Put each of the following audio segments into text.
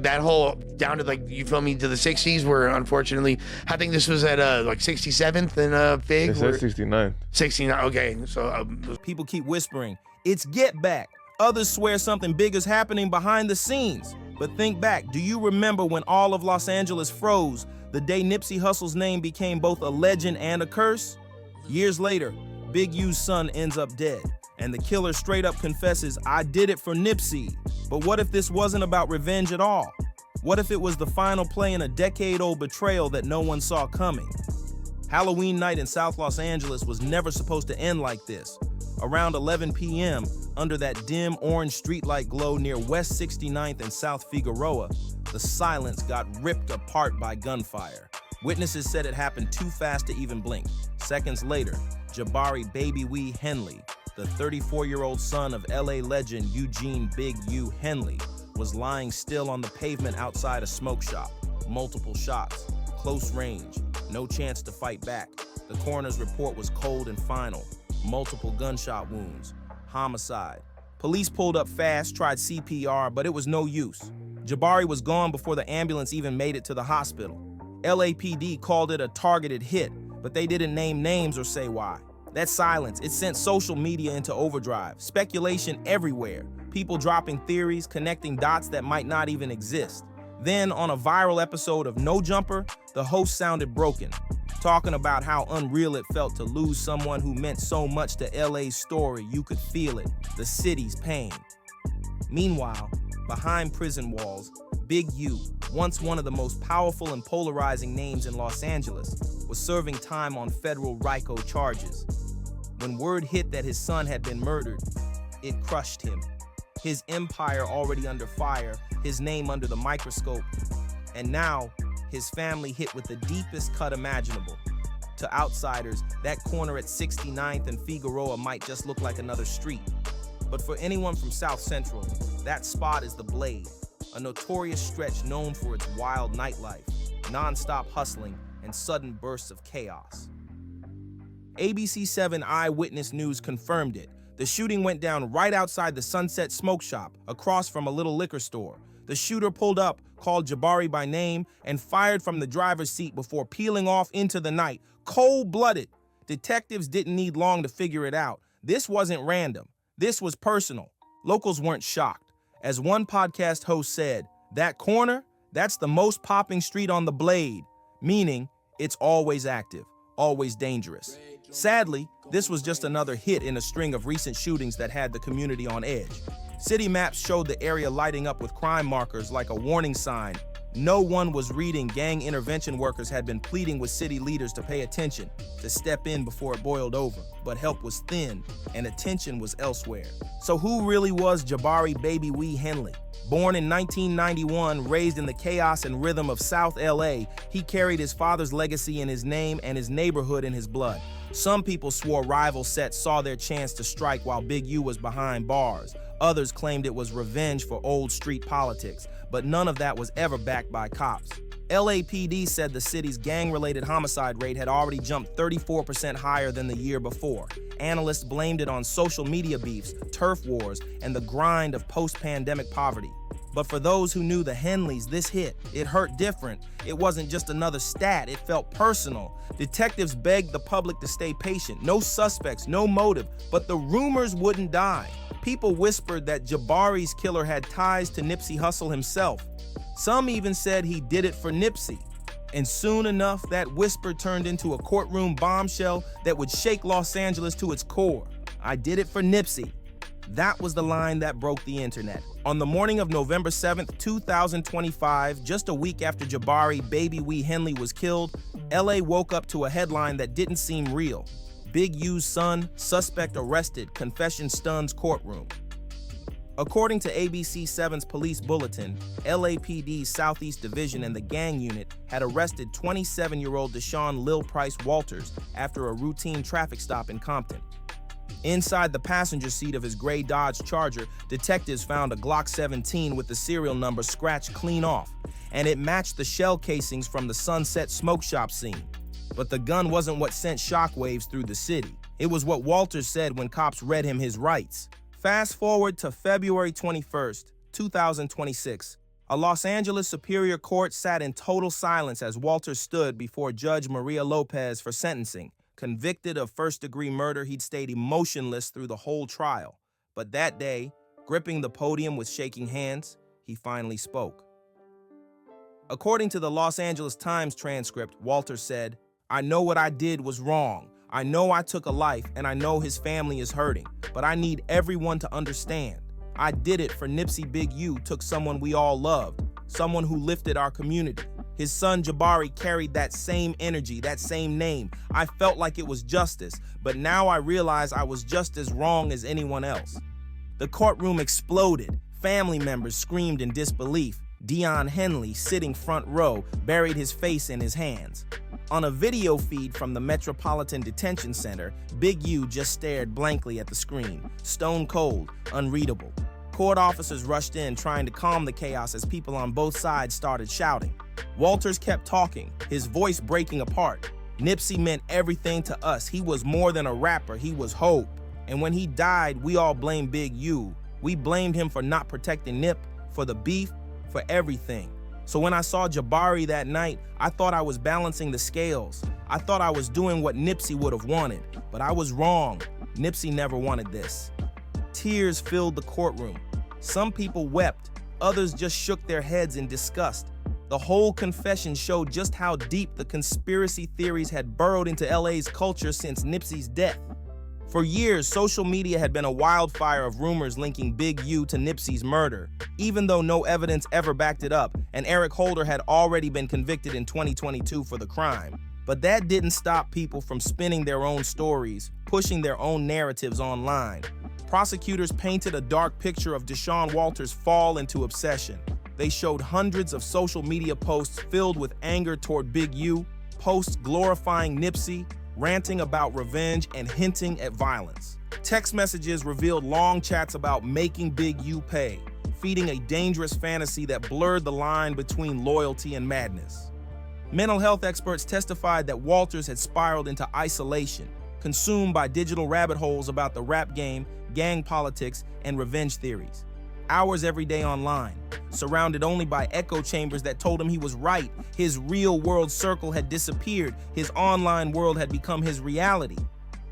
That whole down to like, you feel me, to the 60s, where unfortunately, I think this was at like 67th and Fig. It said 69th. 69, okay. So people keep whispering, it's get back. Others swear something big is happening behind the scenes. But think back, do you remember when all of Los Angeles froze, the day Nipsey Hussle's name became both a legend and a curse? Years later, Big U's son ends up dead, and the killer straight up confesses, I did it for Nipsey. But what if this wasn't about revenge at all? What if it was the final play in a decade-old betrayal that no one saw coming? Halloween night in South Los Angeles was never supposed to end like this. Around 11 p.m., under that dim orange streetlight glow near West 69th and South Figueroa, the silence got ripped apart by gunfire. Witnesses said it happened too fast to even blink. Seconds later, Jabari Baby Wee Henley, the 34-year-old son of LA legend Eugene Big U Henley, was lying still on the pavement outside a smoke shop. Multiple shots, close range, no chance to fight back. The coroner's report was cold and final. Multiple gunshot wounds, homicide. Police pulled up fast, tried CPR, but it was no use. Jabari was gone before the ambulance even made it to the hospital. LAPD called it a targeted hit, but they didn't name names or say why. That silence, it sent social media into overdrive. Speculation everywhere. People dropping theories, connecting dots that might not even exist. Then, on a viral episode of No Jumper, the host sounded broken, talking about how unreal it felt to lose someone who meant so much to LA's story. You could feel it, the city's pain. Meanwhile, behind prison walls, Big U, once one of the most powerful and polarizing names in Los Angeles, was serving time on federal RICO charges. When word hit that his son had been murdered, it crushed him. His empire already under fire, his name under the microscope, and now his family hit with the deepest cut imaginable. To outsiders, that corner at 69th and Figueroa might just look like another street. But for anyone from South Central, that spot is the Blade, a notorious stretch known for its wild nightlife, non-stop hustling, and sudden bursts of chaos. ABC 7 Eyewitness News confirmed it. The shooting went down right outside the Sunset Smoke Shop, across from a little liquor store. The shooter pulled up, called Jabari by name, and fired from the driver's seat before peeling off into the night, cold-blooded. Detectives didn't need long to figure it out. This wasn't random. This was personal. Locals weren't shocked. As one podcast host said, that corner, that's the most popping street on the Blade, meaning it's always active, always dangerous. Sadly, this was just another hit in a string of recent shootings that had the community on edge. City maps showed the area lighting up with crime markers like a warning sign. No one was reading. Gang intervention workers had been pleading with city leaders to pay attention, to step in before it boiled over. But help was thin, and attention was elsewhere. So who really was Jabari Baby Wee Henley? Born in 1991, raised in the chaos and rhythm of South LA, he carried his father's legacy in his name and his neighborhood in his blood. Some people swore rival sets saw their chance to strike while Big U was behind bars. Others claimed it was revenge for old street politics, but none of that was ever backed by cops. LAPD said the city's gang-related homicide rate had already jumped 34% higher than the year before. Analysts blamed it on social media beefs, turf wars, and the grind of post-pandemic poverty. But for those who knew the Henleys, this hit. It hurt different. It wasn't just another stat, it felt personal. Detectives begged the public to stay patient. No suspects, no motive, but the rumors wouldn't die. People whispered that Jabari's killer had ties to Nipsey Hussle himself. Some even said he did it for Nipsey. And soon enough, that whisper turned into a courtroom bombshell that would shake Los Angeles to its core. I did it for Nipsey. That was the line that broke the internet. On the morning of November 7th, 2025, just a week after Jabari Baby Wee Henley was killed, LA woke up to a headline that didn't seem real. Big U's son, suspect arrested, confession stuns courtroom. According to ABC 7's police bulletin, LAPD's Southeast Division and the gang unit had arrested 27-year-old Deshaun Lil Price Walters after a routine traffic stop in Compton. Inside the passenger seat of his gray Dodge Charger, detectives found a Glock 17 with the serial number scratched clean off, and it matched the shell casings from the Sunset Smoke Shop scene. But the gun wasn't what sent shockwaves through the city. It was what Walters said when cops read him his rights. Fast forward to February 21st, 2026. A Los Angeles Superior Court sat in total silence as Walters stood before Judge Maria Lopez for sentencing. Convicted of first-degree murder, he'd stayed emotionless through the whole trial. But that day, gripping the podium with shaking hands, he finally spoke. According to the Los Angeles Times transcript, Walters said, "I know what I did was wrong. I know I took a life, and I know his family is hurting, but I need everyone to understand. I did it for Nipsey BigU took someone we all loved, someone who lifted our community. His son Jabari carried that same energy, that same name. I felt like it was justice, but now I realize I was just as wrong as anyone else." The courtroom exploded. Family members screamed in disbelief. Dion Henley, sitting front row, buried his face in his hands. On a video feed from the Metropolitan Detention Center, BigU just stared blankly at the screen, stone cold, unreadable. Court officers rushed in trying to calm the chaos as people on both sides started shouting. Walters kept talking, his voice breaking apart. Nipsey meant everything to us. He was more than a rapper, he was hope. And when he died, we all blamed BigU. We blamed him for not protecting Nip, for the beef, for everything. So when I saw Jabari that night, I thought I was balancing the scales. I thought I was doing what Nipsey would have wanted, but I was wrong. Nipsey never wanted this. Tears filled the courtroom. Some people wept, others just shook their heads in disgust. The whole confession showed just how deep the conspiracy theories had burrowed into LA's culture since Nipsey's death. For years, social media had been a wildfire of rumors linking BigU to Nipsey's murder, even though no evidence ever backed it up, and Eric Holder had already been convicted in 2022 for the crime. But that didn't stop people from spinning their own stories, pushing their own narratives online. Prosecutors painted a dark picture of Deshaun Walters' fall into obsession. They showed hundreds of social media posts filled with anger toward BigU, posts glorifying Nipsey, ranting about revenge and hinting at violence. Text messages revealed long chats about making BigU pay, feeding a dangerous fantasy that blurred the line between loyalty and madness. Mental health experts testified that Walters had spiraled into isolation, consumed by digital rabbit holes about the rap game, gang politics, and revenge theories. Hours every day online, surrounded only by echo chambers that told him he was right. His real-world circle had disappeared. His online world had become his reality.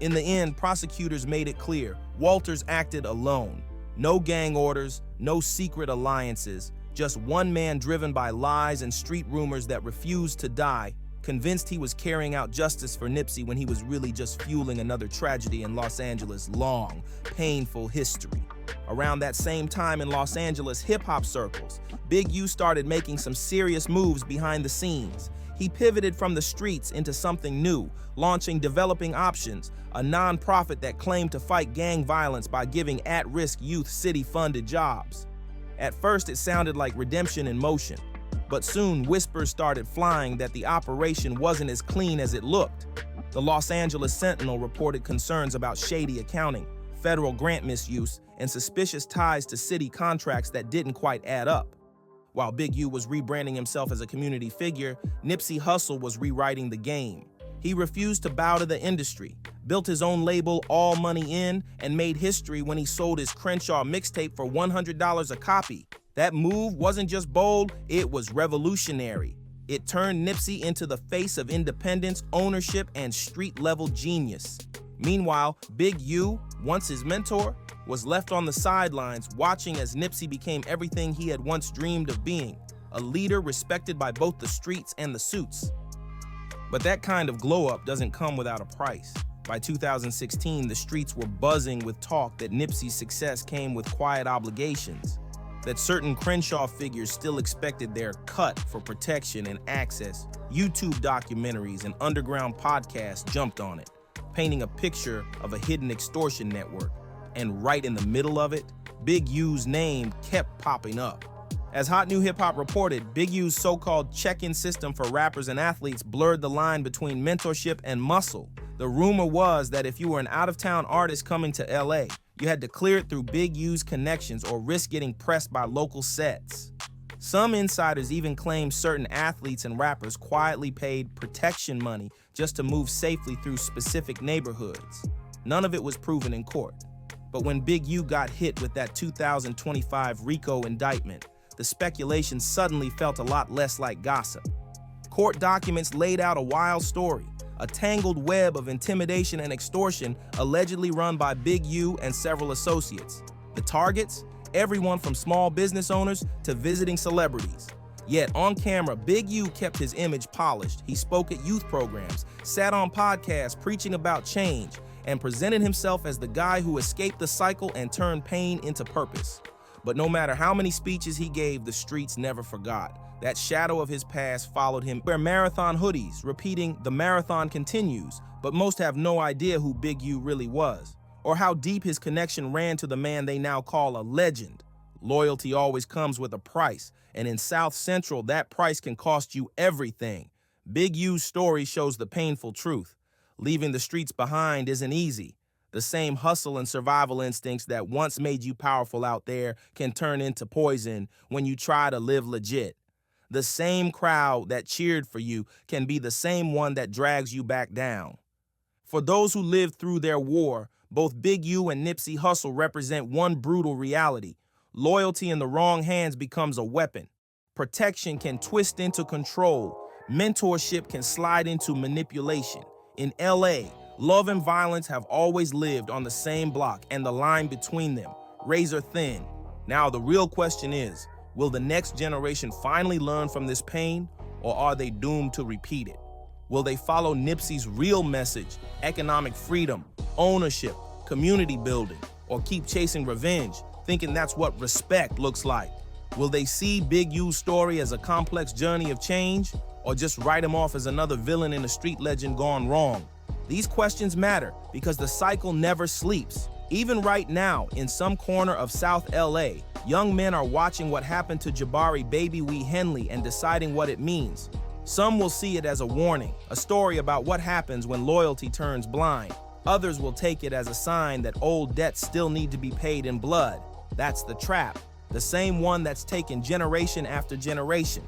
In the end, prosecutors made it clear, Walters acted alone. No gang orders, no secret alliances, just one man driven by lies and street rumors that refused to die, convinced he was carrying out justice for Nipsey when he was really just fueling another tragedy in Los Angeles' long, painful history. Around that same time in Los Angeles hip-hop circles, BigU started making some serious moves behind the scenes. He pivoted from the streets into something new, launching Developing Options, a nonprofit that claimed to fight gang violence by giving at-risk youth city-funded jobs. At first, it sounded like redemption in motion, but soon whispers started flying that the operation wasn't as clean as it looked. The Los Angeles Sentinel reported concerns about shady accounting, federal grant misuse, and suspicious ties to city contracts that didn't quite add up. While BigU was rebranding himself as a community figure, Nipsey Hussle was rewriting the game. He refused to bow to the industry, built his own label All Money In, and made history when he sold his Crenshaw mixtape for $100 a copy. That move wasn't just bold, it was revolutionary. It turned Nipsey into the face of independence, ownership, and street-level genius. Meanwhile, BigU, once his mentor, was left on the sidelines watching as Nipsey became everything he had once dreamed of being, a leader respected by both the streets and the suits. But that kind of glow-up doesn't come without a price. By 2016, the streets were buzzing with talk that Nipsey's success came with quiet obligations, that certain Crenshaw figures still expected their cut for protection and access. YouTube documentaries and underground podcasts jumped on it, painting a picture of a hidden extortion network. And right in the middle of it, BigU's name kept popping up. As Hot New Hip Hop reported, BigU's so-called check-in system for rappers and athletes blurred the line between mentorship and muscle. The rumor was that if you were an out-of-town artist coming to LA, you had to clear it through BigU's connections or risk getting pressed by local sets. Some insiders even claimed certain athletes and rappers quietly paid protection money just to move safely through specific neighborhoods. None of it was proven in court. But when BigU got hit with that 2025 RICO indictment, the speculation suddenly felt a lot less like gossip. Court documents laid out a wild story, a tangled web of intimidation and extortion allegedly run by BigU and several associates. The targets? Everyone from small business owners to visiting celebrities. Yet on camera, BigU kept his image polished. He spoke at youth programs, sat on podcasts preaching about change, and presented himself as the guy who escaped the cycle and turned pain into purpose. But no matter how many speeches he gave, the streets never forgot. That shadow of his past followed him. Wear marathon hoodies, repeating, "The marathon continues," but most have no idea who BigU really was, or how deep his connection ran to the man they now call a legend. Loyalty always comes with a price, and in South Central, that price can cost you everything. BigU's story shows the painful truth. Leaving the streets behind isn't easy. The same hustle and survival instincts that once made you powerful out there can turn into poison when you try to live legit. The same crowd that cheered for you can be the same one that drags you back down. For those who lived through their war, both BigU and Nipsey Hussle represent one brutal reality. Loyalty in the wrong hands becomes a weapon. Protection can twist into control. Mentorship can slide into manipulation. In LA, love and violence have always lived on the same block, and the line between them, razor thin. Now the real question is, will the next generation finally learn from this pain, or are they doomed to repeat it? Will they follow Nipsey's real message, economic freedom, ownership, community building, or keep chasing revenge, thinking that's what respect looks like? Will they see BigU's story as a complex journey of change, or just write him off as another villain in a street legend gone wrong? These questions matter because the cycle never sleeps. Even right now, in some corner of South LA, young men are watching what happened to Jabari Baby Wee Henley and deciding what it means. Some will see it as a warning, a story about what happens when loyalty turns blind. Others will take it as a sign that old debts still need to be paid in blood. That's the trap, the same one that's taken generation after generation.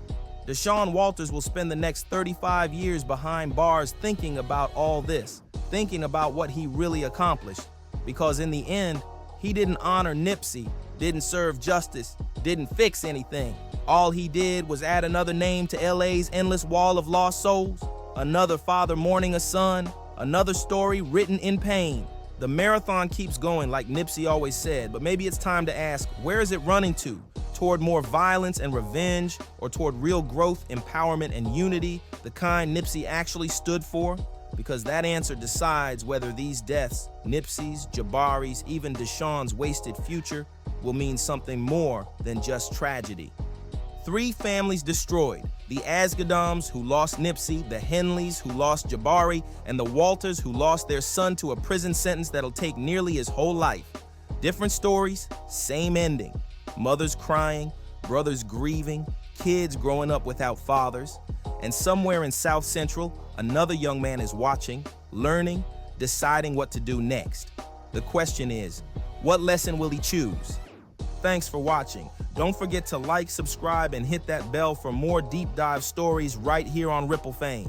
Deshaun Walters will spend the next 35 years behind bars thinking about all this, thinking about what he really accomplished. Because in the end, he didn't honor Nipsey, didn't serve justice, didn't fix anything. All he did was add another name to LA's endless wall of lost souls, another father mourning a son, another story written in pain. The marathon keeps going like Nipsey always said, but maybe it's time to ask, where is it running to? Toward more violence and revenge, or toward real growth, empowerment, and unity, the kind Nipsey actually stood for? Because that answer decides whether these deaths, Nipsey's, Jabari's, even Deshaun's wasted future, will mean something more than just tragedy. 3 families destroyed: the Asghedams who lost Nipsey, the Henleys who lost Jabari, and the Walters who lost their son to a prison sentence that'll take nearly his whole life. Different stories, same ending. Mothers crying, brothers grieving, kids growing up without fathers. And somewhere in South Central, another young man is watching, learning, deciding what to do next. The question is, what lesson will he choose? Thanks for watching. Don't forget to like, subscribe, and hit that bell for more deep dive stories right here on RippleFame.